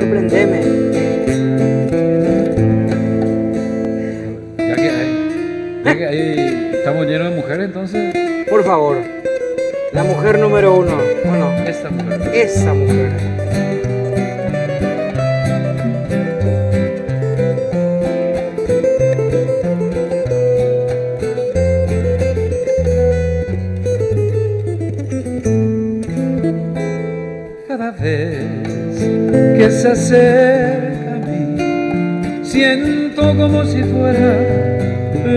sorprendeme. Ya que estamos llenos de mujeres, entonces Por favor, la mujer número uno. Bueno, esta mujer. esa mujer. Cada vez que se acerca a mí, siento como si fuera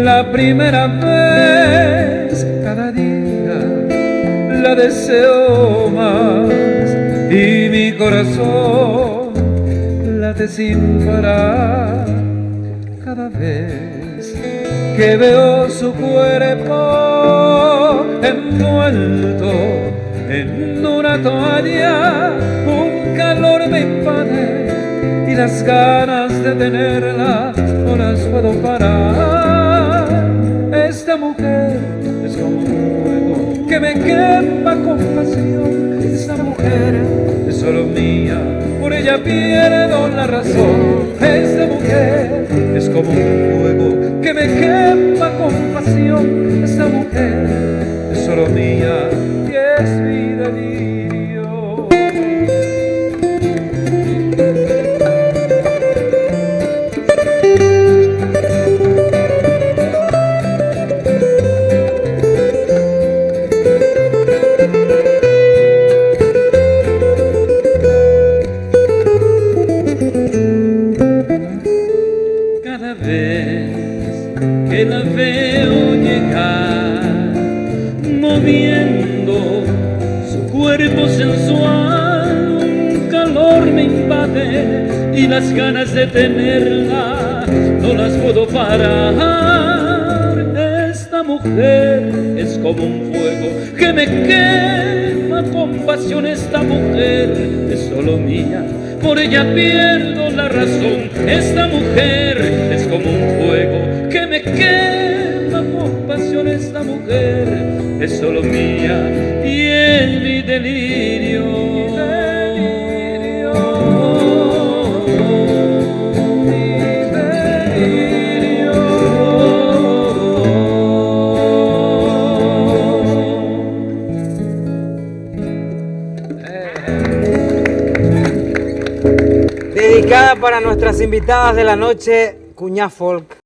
la primera vez. Cada día la deseo más y mi corazón late sin parar. Cada vez que veo su cuerpo envuelto en una toalla, un calor me invade y las ganas de tenerla no las puedo parar. Esta mujer es como un fuego que me quema con pasión. Esta mujer es solo mía, por ella pierdo la razón. Esta mujer es como un fuego que me quema con pasión. Esta mujer es solo mía y es mi delirio. Cada vez que la veo llegar, moviendo su cuerpo sensual, un calor me invade y las ganas de tenerla no las puedo parar. Esta mujer es como un fuego que me quema con pasión. Esta mujer es solo mía, por ella pierdo la razón. Esta mujer es como un fuego que me quema con pasión. Esta mujer es solo mía y es mi delirio. Dedicada para nuestras invitadas de la noche, Cuñá Folk.